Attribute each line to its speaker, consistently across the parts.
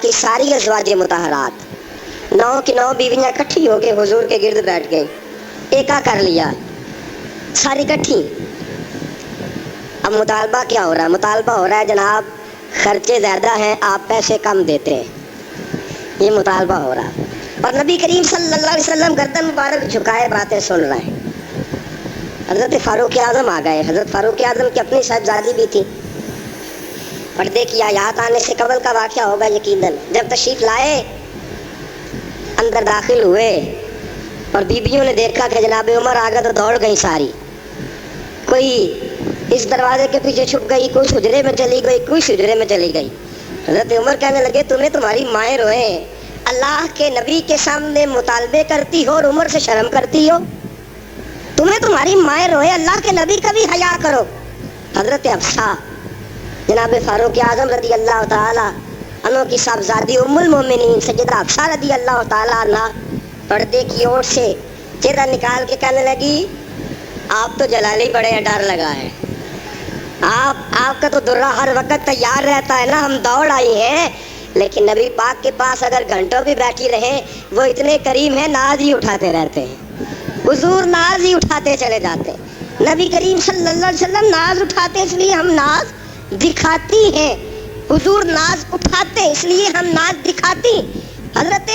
Speaker 1: की सारी अज़वाज मुतहरात, 9 की 9 बीवियाँ इकट्ठी हो के हुजूर के गिर्द बैठ गई, एका कर लिया सारी इकट्ठी। अब मुतालबा क्या हो रहा है? मुतालबा हो रहा है जनाब खर्चे ज़्यादा हैं, आप पैसे कम देते हैं, ये मुतालबा हो रहा है। और नबी करीम सल्लल्लाहु अलैहि वसल्लम गर्दन मुबारक झुकाए बातें सुन रहे हैं। हज़रत फ़ारूक आज़म आ गए। हज़रत फ़ारूक आज़म की अपनी साहबजादी भी थी। पर्दे की आयत आने से कबल का वाक़या होगा यकीनन। जब तशरीफ़ लाए, अंदर दाखिल हुए और बीबियों ने देखा कि जनाब उमर आ गए तो दौड़ गई सारी। कोई इस दरवाजे के पीछे छुप गई, कोई हुजरे में चली गई, कोई हुजरे में चली गई। हज़रत उमर कहने लगे तुम्हें तुम्हारी माएँ रोए, अल्लाह के नबी के सामने मुतालबे करती हो और उमर से शर्म करती हो। तुम्हें तुम्हारी माएँ रोए, अल्लाह के नबी का भी हया करो। हज़रत हफ्सा जनाब फ़ारूक आज़म रदी अल्लाह ताला अन्हो की साहबजादी उम्मुल मोमिनीन सैयदा हफ्सा रदी अल्लाह ताला अन्हा पर्दे की ओर से चेहरा निकाल के कहने लगी आप तो जलाली बड़े डर लगा है, आपका तो दुर्रा हर वक्त तैयार रहता है ना, हम दौड़ आई हैं। लेकिन नबी पाक के पास अगर घंटों भी बैठी रहे वो इतने करीम है, नाज ही उठाते रहते हैं। हुजूर नाज ही उठाते चले जाते हैं। नबी करीम सल्लल्लाहु अलैहि वसल्लम नाज उठाते इसलिए हम नाज दिखाती हैं, हुजूर नाज उठाते इसलिए हम नाज दिखाती। हजरत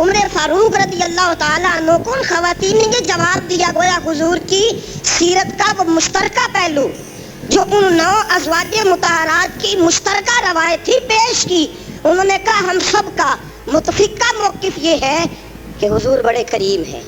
Speaker 1: उमर फारूक रदी अल्लाह ताला अन्हु को खवातीन ने जवाब दिया, गोया हुजूर की सीरत का वो मुश्तरका पहलू जो उन 9 अज़वाज मुतहरात की मुश्तरका रवायत थी पेश की। उन्होंने कहा हम सब का मुतफिका मौक़िफ़ ये है कि हुजूर बड़े करीम है,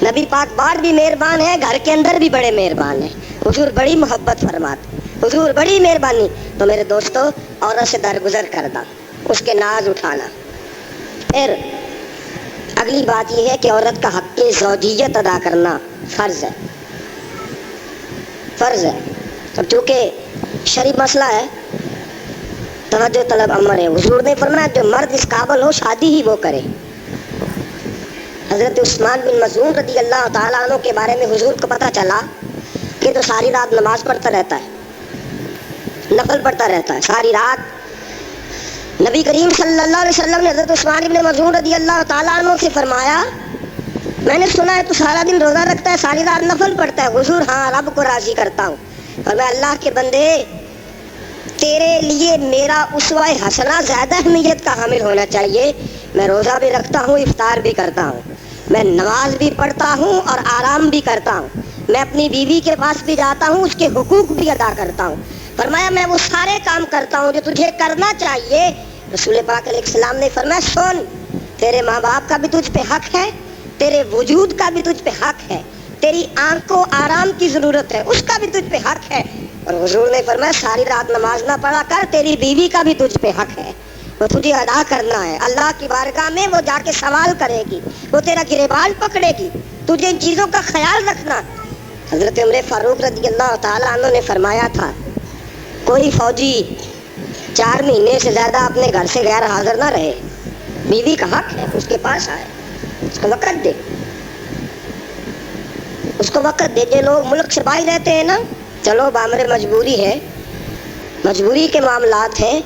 Speaker 1: नबी पाक बाहर भी मेहरबान है, घर के अंदर भी बड़े मेहरबान है, हुजूर बड़ी मोहब्बत फरमाते, हुजूर बड़ी मेहरबानी। तो मेरे दोस्तों औरत से दरगुजर करना, उसके नाज उठाना। फिर अगली बात यह है कि औरत का हक़ ज़ौजियत अदा करना फ़र्ज़ है, फ़र्ज़ है। अब चूँकि शरीफ मसला है, तवज्जो तलब अमर है। हुजूर ने फरमाया जो मर्द इस काबिल हो शादी ही वो करे। हज़रत उस्मान बिन मज़ून रदी अल्लाह ताला अन्हु के बारे में हुजूर को पता चला कि तो सारी रात नमाज पढ़ता रहता है, नफल पढ़ता रहता है सारी रात। नबी करीम सल्लल्लाहु अलैहि वसल्लम ने हज़रत उस्मान बिन मज़ून रदी अल्लाह ताला अन्हु से फरमाया मैंने सुना है तू सारा दिन रोज़ा रखता है, सारी रात नफल पढ़ता है। हुजूर हाँ, रब को राज़ी करता हूँ। और मैं अल्लाह के बंदे तेरे लिए मेरा उसवा हसना ज़्यादा अहमियत का हामिल होना चाहिए। मैं रोज़ा भी रखता हूँ, इफ्तार भी करता हूँ, मैं नमाज भी पढ़ता हूँ और आराम भी करता हूँ, मैं अपनी बीवी के पास भी जाता हूँ, उसके हुकूक भी अदा करता हूँ। फरमाया मैं वो सारे काम करता हूँ जो तुझे करना चाहिए। रसूल पाक अलैहिस्सलाम ने फरमाया सुन, तेरे माँ बाप का भी तुझ पे हक है, तेरे वजूद का भी तुझ पे हक है, तेरी आँख को आराम की ज़रूरत है उसका भी तुझ पे हक है। और हुजूर ने फरमाया सारी रात नमाज ना पढ़ा कर, तेरी बीवी का भी तुझ पे हक है, वो तुझे अदा करना है। अल्लाह की बारगाह में वो जाके सवाल करेगी, वो तेरा गिरेबान पकड़ेगी, तुझे इन चीज़ों का ख्याल रखना। हज़रत उमर फारूक रज़ी अल्लाह ताला अन्हु ने फरमाया था कोई फौजी 4 महीने से ज़्यादा अपने घर से गैर हाजिर ना रहे, बीवी का हक है उसके पास आए, उसको वक़्त दे, उसको वक़्त दे। जो लोग मुल्क से बाहर रहते हैं ना, चलो बामरे मजबूरी है, मजबूरी के मामलात हैं,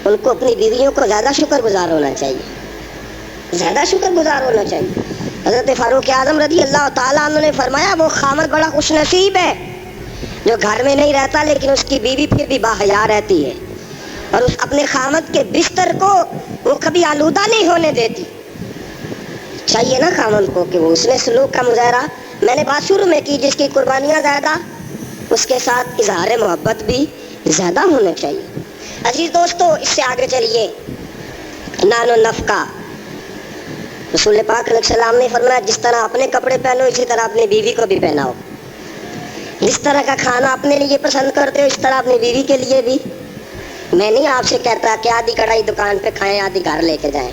Speaker 1: उनको अपनी बीवियों को ज़्यादा शुक्रगुजार होना चाहिए, ज़्यादा शुक्रगुजार होना चाहिए। हज़रत फ़ारूक आज़म रज़ी अल्लाह ताला अन्हु ने फरमाया वो खामद बड़ा खुश नसीब है जो घर में नहीं रहता लेकिन उसकी बीवी फिर भी बाहया रहती है और उस अपने खामद के बिस्तर को वो कभी आलूदा नहीं होने देती। चाहिए ना खामद को कि वो उसने सलूक का मुजाहरा मैंने बात शुरू में की, जिसकी कुर्बानियाँ ज़्यादा उसके साथ इजहार मोहब्बत भी ज़्यादा होना चाहिए। अजीज दोस्तों इससे आगे चलिए, नानो नफ़का रसूल पाक अलैहिस्सलाम ने फरमाया जिस तरह अपने कपड़े पहनो इसी तरह अपनी बीवी को भी पहनाओ, जिस तरह का खाना अपने लिए पसंद करते हो इस तरह अपनी बीवी के लिए भी। मैं नहीं आपसे कहता कि आधी कढ़ाई दुकान पे खाएं आधी घर लेके जाएं,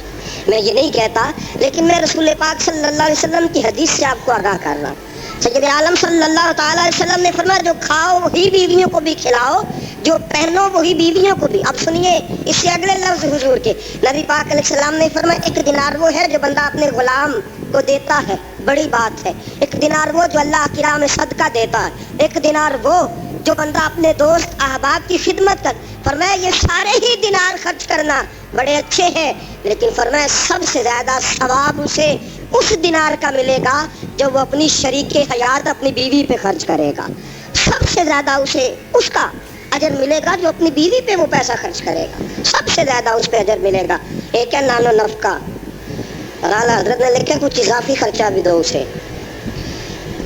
Speaker 1: मैं ये नहीं कहता, लेकिन मैं रसूल पाक सल्लल्लाहु अलैहि वसल्लम की हदीस से आपको आगाह कर रहा हूँ। सैयद आलम सल्लल्लाहु ताला अलैहि वसल्लम ने फरमाया जो खाओ वही बीवियों को भी खिलाओ, जो पहनो वही बीवियों को भी। अब सुनिए इससे अगले लफ्ज़ हुजूर के, नबी पाक अलैहिस्सलाम ने फरमाया एक दिनार वो है जो बंदा अपने गुलाम को देता है, बड़ी बात है। एक दिनार वो जो अल्लाह की राह में सदका देता है, एक दिनार वो جو بندہ اپنے دوست احباب کی خدمت کر، فرمایا یہ سارے ہی دینار خرچ کرنا بڑے اچھے ہیں، لیکن فرمایا سب سے زیادہ ثواب اسے اس دینار کا ملے گا جو وہ اپنی شریک حیات اپنی بیوی پہ خرچ کرے گا، سب سے زیادہ اسے اس کا اجر ملے گا جو اپنی بیوی پہ وہ پیسہ خرچ کرے گا، سب سے زیادہ اس پہ اجر ملے گا۔ ایک ہے نان و نفقہ، اور اعلیٰ حضرت نے لکھے کچھ اضافی خرچہ بھی دو اسے،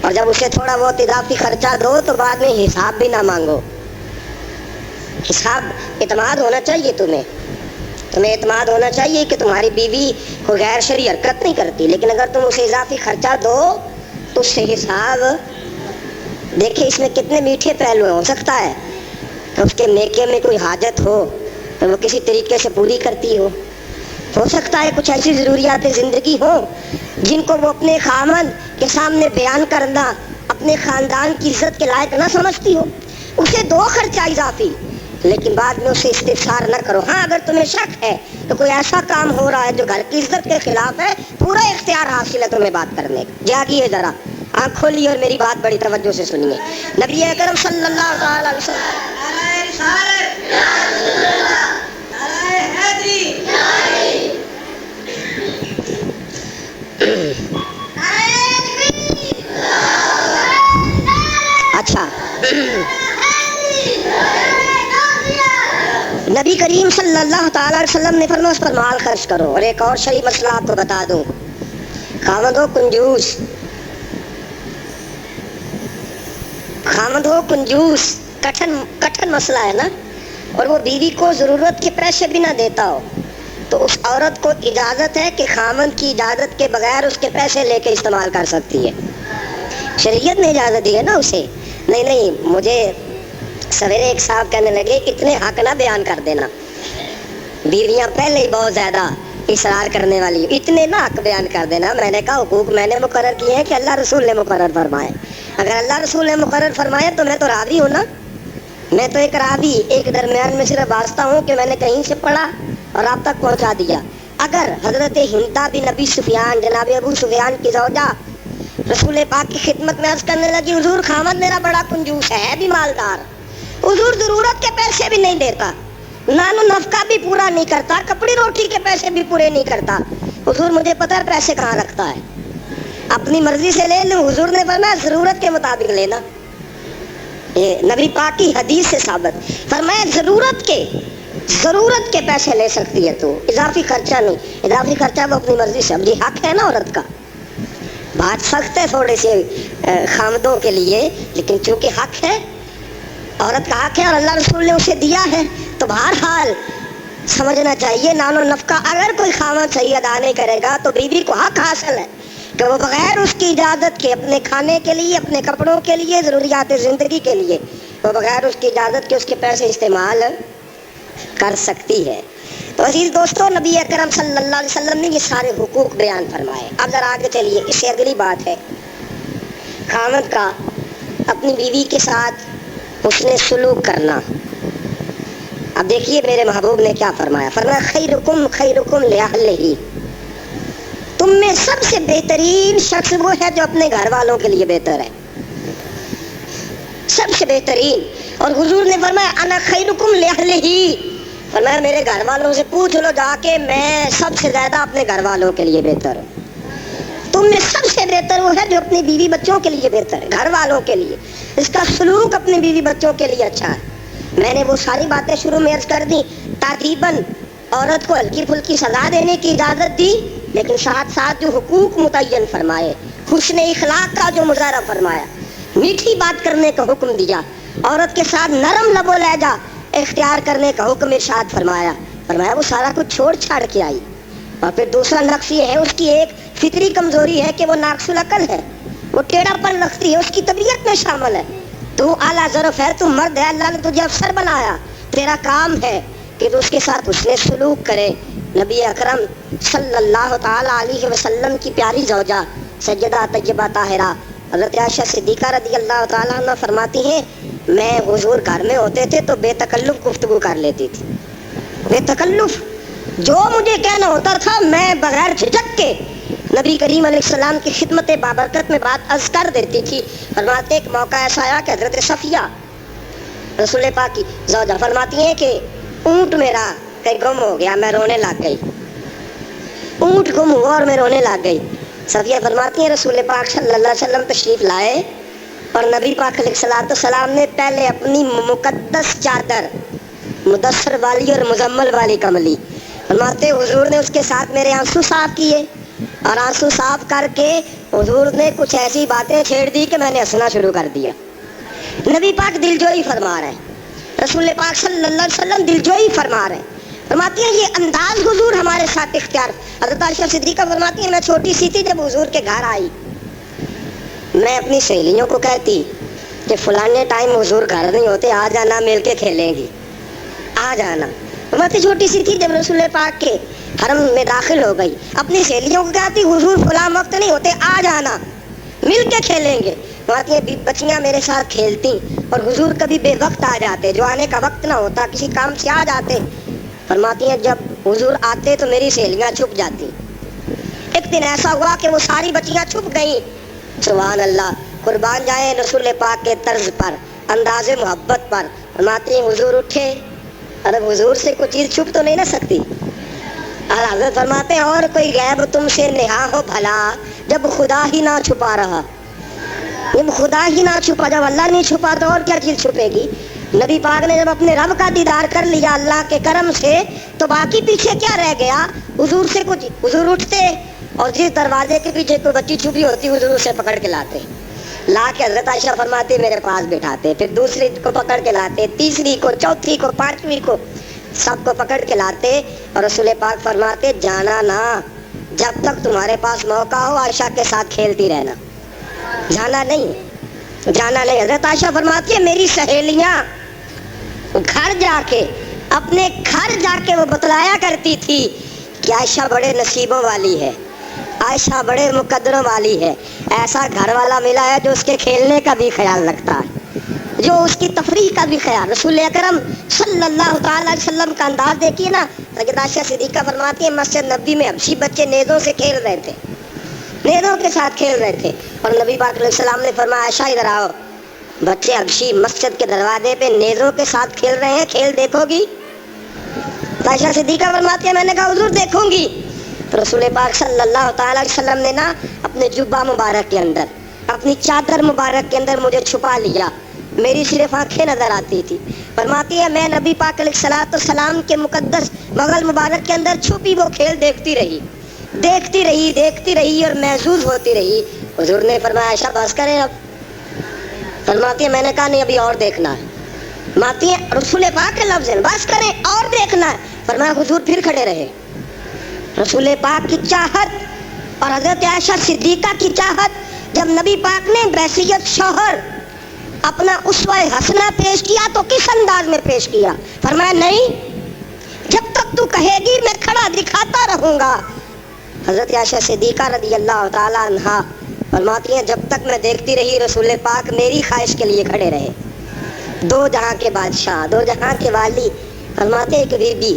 Speaker 1: اور جب اسے تھوڑا بہت اضافی خرچہ دو تو بعد میں حساب بھی نہ مانگو، حساب اعتماد ہونا چاہیے، تمہیں اعتماد ہونا چاہیے کہ تمہاری بیوی کوئی غیر شرعی حرکت نہیں کرتی، لیکن اگر تم اسے اضافی خرچہ دو تو اس سے حساب دیکھیں۔ اس میں کتنے میٹھے پہلو ہیں، ہو سکتا ہے کہ اس کے میکے میں کوئی حاجت ہو تو وہ کسی طریقے سے پوری کرتی ہو سکتا ہے کچھ ایسی ضروریات زندگی ہوں جن کو وہ اپنے خامند کے سامنے بیان کرنا اپنے خاندان کی عزت کے لائق نہ سمجھتی ہو، اسے دو خرچہ اضافی، لیکن بعد میں اسے استفسار نہ کرو۔ ہاں اگر تمہیں شک ہے تو کوئی ایسا کام ہو رہا ہے جو گھر کی عزت کے خلاف ہے، پورا اختیار حاصل ہے تمہیں بات کرنے کا، جاگیے ذرا، آنکھ کھولیے اور میری بات بڑی توجہ سے سنیے۔ نبی اکرم صلی اللہ تعالی علیہ وسلم اچھا نبی کریم صلی اللہ تعالی علیہ وسلم نے فرمایا اس پر مال خرچ کرو۔ اور ایک اور شرعی مسئلہ آپ کو بتا دوں، خامد ہو کنجوس کٹھن مسئلہ ہے نا، اور وہ بیوی کو ضرورت کے پیسے بھی نہ دیتا ہو تو اس عورت کو اجازت ہے کہ خامد کی اجازت کے بغیر اس کے پیسے لے کے استعمال کر سکتی ہے، شریعت نے اجازت دی ہے نا اسے۔ نہیں مجھے سویرے ایک صاحب کہنے لگے اتنے حق نہ بیان کر دینا، بیویاں پہلے ہی بہت زیادہ اصرار کرنے والی، اتنے نہ حق بیان کر دینا۔ میں نے کہا حقوق میں نے مقرر کیے ہیں کہ اللہ رسول نے مقرر فرمائے، اگر اللہ رسول نے مقرر فرمایا تو میں تو راوی ہوں نا، میں تو ایک راوی، ایک درمیان میں صرف واسطہ ہوں کہ میں نے کہیں سے پڑھا اور آپ تک پہنچا دیا۔ اگر حضرت ہندا بن ابی سفیان جناب ابو سفیان کی زوجہ رسول پاک کی خدمت میں عرض کرنے لگی حضور خامد میرا بڑا کنجوس ہے بھی مالدار، حضور ضرورت کے پیسے بھی نہیں دیتا، نان و نفقہ بھی پورا نہیں کرتا، کپڑی روٹی کے پیسے بھی پورے نہیں کرتا، حضور مجھے پتہ ہے پیسے کہاں رکھتا ہے، اپنی مرضی سے لے لوں۔ حضور نے فرمایا ضرورت کے مطابق لینا، یہ نبی پاک کی حدیث سے ثابت، فرمایا ضرورت کے پیسے لے سکتی ہے تو، اضافی خرچہ نہیں، اضافی خرچہ وہ اپنی مرضی سے، یہ حق ہے نا عورت کا، بات سخت ہے تھوڑے سے خامدوں کے لیے، لیکن چونکہ حق ہے، عورت کا حق ہے اور اللہ رسول نے اسے دیا ہے تو بہرحال سمجھنا چاہیے نان و نفقہ اگر کوئی خامد صحیح ادا نہیں کرے گا تو بیوی کو حق حاصل ہے کہ وہ بغیر اس کی اجازت کے اپنے کھانے کے لیے، اپنے کپڑوں کے لیے، ضروریات زندگی کے لیے، وہ بغیر اس کی اجازت کے اس کے پیسے استعمال کر سکتی ہے۔ تو عزیز دوستو، نبی اکرم صلی اللہ علیہ وسلم نے یہ سارے حقوق بیان فرمائے۔ اب ذرا آگے چلیے، اس سے اگلی بات ہے خامد کا اپنی بیوی کے ساتھ حسن سلوک کرنا۔ اب دیکھیے میرے محبوب نے کیا فرمایا، فرمایا خیرکم لأہلہ، تم میں سب سے بہترین شخص وہ ہے جو اپنے گھر والوں کے لیے بہتر ہے، سب سے بہترین۔ اور حضور نے فرمایا انا خیرکم لأہلہ، فرمایا میرے گھر والوں سے پوچھ لو جا کے، میں سب سے زیادہ اپنے گھر والوں کے لیے بہتر ہوں۔ تم میں سب سے بہتر وہ ہے جو اپنی بیوی بچوں کے لیے بہتر ہے، گھر والوں کے لیے، اس کا سلوک اپنی بیوی بچوں کے لیے اچھا ہے۔ میں نے وہ ساری باتیں شروع میں عرض کر دی، تقریباً عورت کو ہلکی پھلکی سزا دینے کی اجازت دی، لیکن ساتھ ساتھ جو حقوق متعین فرمائے، حسن اخلاق کا جو مظاہرہ فرمایا، میٹھی بات کرنے کا حکم دیا، عورت کے ساتھ نرم لب و لہجہ اختیار کرنے کا حکم ارشاد فرمایا وہ سارا کچھ چھوڑ چھاڑ کے آئی۔ اور پھر دوسرا نقص یہ ہے، اس کی ایک فطری کمزوری ہے کہ وہ ناقص العقل ہے، وہ ٹیڑھا پن رکھتی ہے، اس کی طبیعت میں شامل ہے۔ تو اعلیٰ ظرف ہے، تو مرد ہے، اللہ نے تجھے افسر بنایا، تیرا کام ہے کہ تو اس کے ساتھ حسن سلوک کرے۔ نبی اکرم صلی اللہ تعالی علیہ وسلم کی پیاری زوجہ سیدہ طیبہ طاہرہ حضرت عائشہ صدیقہ رضی اللہ تعالیٰ عنہ فرماتی ہیں، میں حضور گھر میں ہوتے تھے تو بے تکلف گفتگو کر لیتی تھی، بے تکلف، جو مجھے کہنا ہوتا تھا میں بغیر جھجک کے نبی کریم علیہ السلام کی خدمت بابرکت میں بات عرض کر دیتی تھی۔ فرماتے ایک موقع ایسا آیا کہ حضرت صفیہ रसूल पाक की ज़ौजा फरमाती हैं कि ऊँट मेरा कहीं गुम हो गया, मैं रोने लग गई। ऊँट गुम हुआ और मैं रोने लग गई। सफिया फरमाती हैं रसूल पाक सल्लल्लाहु अलैहि वसल्लम तशरीफ़ लाए और नबी पाक अलैहिस्सलाम ने पहले अपनी मुकद्दस चादर मुदस्सर वाली और मुजम्मल वाली कमली फरमाते हुजूर ने उसके साथ मेरे आंसू साफ किए और आंसू साफ करके हुजूर ने कुछ ऐसी बातें छेड़ दी कि मैंने हंसना शुरू कर दिया। नबी पाक दिलजोई फरमा रहे हैं, रसूल पाक सल्लल्लाहु अलैहि वसल्लम दिलजोई फरमा रहे हैं। फरमाती हैं ये अंदाज हुजूर हमारे साथ इख्तियार। हज़रत आयशा सिद्दीक़ा फरमाती हैं मैं छोटी सी थी जब हुजूर के घर आई, मैं अपनी सहेलियों को कहती कि फलाने टाइम हुजूर घर नहीं होते, आ जाना मिल के खेलेंगी, आ जाना। मैं छोटी सी थी जब रसूल पाक के हरम में दाखिल हो गई, अपनी सहेलियों को कहती हुजूर फलां वक्त नहीं होते, आ जाना मिल के खेलेंगे। वहाँ बच्चियाँ मेरे साथ खेलती और हुजूर कभी बेवक्त आ जाते, जो आने का वक्त ना होता, किसी काम से आ जाते। फरमाती हैं जब हुजूर आते तो मेरी सहेलियाँ छुप जाती। एक दिन ऐसा हुआ कि वो सारी बच्चियाँ छुप गई। सुभान अल्लाह, कुर्बान जाए रसूल पाक के तर्ज पर, अंदाज़े मोहब्बत पर। फरमाती हैं हुजूर उठे, अरे हुजूर से कोई चीज़ छुप तो नहीं ना सकती। हज़रत फरमाते हैं और कोई गैब तुमसे नेहा हो भला, जब खुदा ही ना छुपा रहा। जब खुदा ही ना छुपा, जब अल्लाह नहीं छुपा तो और क्या चीज़ छुपेगी। नबी पाक ने जब अपने रब का दीदार कर लिया अल्लाह के करम से, तो बाकी पीछे क्या रह गया। हुजूर से कुछ, हुजूर उठते और जिस दरवाजे के पीछे कोई बच्ची छुपी होती हुजूर से पकड़ के लाते, ला के हज़रत आयशा फरमाती मेरे पास बिठाते, फिर दूसरी को पकड़ के लाते, तीसरी को, चौथी को, पांचवी को, सबको पकड़ के लाते और रसूल पाक फरमाते जाना ना, जब तक तुम्हारे पास मौका हो आयशा के साथ खेलती रहना, जाना नहीं, जाना नहीं। हज़रत आयशा फरमाती है मेरी सहेलियाँ घर जाके, अपने घर जाके वो बतलाया करती थी कि आयशा बड़े नसीबों वाली है, आयशा बड़े मुकद्दरों वाली है, ऐसा घर वाला मिला है जो उसके खेलने का भी ख्याल रखता है, जो उसकी तफरीह का भी ख्याल। रसूल अकरम सल्लल्लाहु अलैहि वसल्लम का अंदाज देखिए ना। हज़रत आयशा सिद्दीक़ा फरमाती है मस्जिद नबी में हबशी बच्चे नेज़ों से खेल रहे थे, नेज़ों के साथ खेल रहे थे और नबी पाक अलैहिस्सलाम ने फरमाया आयशा इधर आओ, बच्चे हबशी मस्जिद के दरवाजे पे नेज़ों के साथ खेल रहे हैं, खेल देखोगी। आयशा सिद्दीक़ा फरमाती है मैंने कहा हुजूर देखूंगी। तो रसूल पाक सल्लल्लाहु अलैहि वसल्लम ने ना अपने जुब्बा मुबारक के अंदर, अपनी चादर मुबारक के अंदर मुझे छुपा लिया, मेरी सिर्फ आंखें नजर आती थी। फरमाती है मैं नबी पाक अलैहिस्सलाम के मुकद्दस बगल मुबारक के अंदर छुपी वो खेल देखती रही, देखती रही, देखती रही और महसूस होती रही। हुजूर ने फरमाया आयशा बस करें अब। फरमाती है मैंने कहा नहीं अभी और देखना है। फरमाती है रसूल पाक के लफ्ज़ हैं बस करें और देखना है। फरमाया हुजूर फिर खड़े रहे। रसूल पाक की चाहत और हज़रत आयशा सिद्दीक़ा की चाहत, जब नबी पाक ने बैसियत शौहर अपना उसवा हसना पेश किया तो किस अंदाज में पेश किया। फरमाया नहीं, जब तक तू कहेगी मैं खड़ा दिखाता रहूँगा। हज़रत आयशा सिद्दीक़ा रज़ियल्लाहु ताला अन्हा फरमाती हैं जब तक मैं देखती रही रसूल पाक मेरी ख्वाहिश के लिए खड़े रहे। दो जहाँ के बादशाह, दो जहाँ के वाली, फरमाते एक बीबी,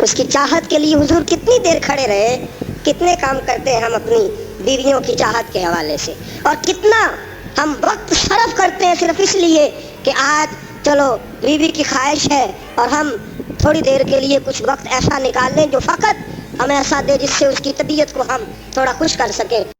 Speaker 1: उसकी चाहत के लिए हुजूर कितनी देर खड़े रहे। कितने काम करते हैं हम अपनी बीवियों की चाहत के हवाले से, और कितना हम वक्त सरफ करते हैं सिर्फ इसलिए कि आज चलो बीवी की ख्वाहिश है और हम थोड़ी देर के लिए कुछ वक्त ऐसा निकाल लें जो फ़कत हमें ऐसा दे जिससे उसकी तबीयत को हम थोड़ा खुश कर सकें।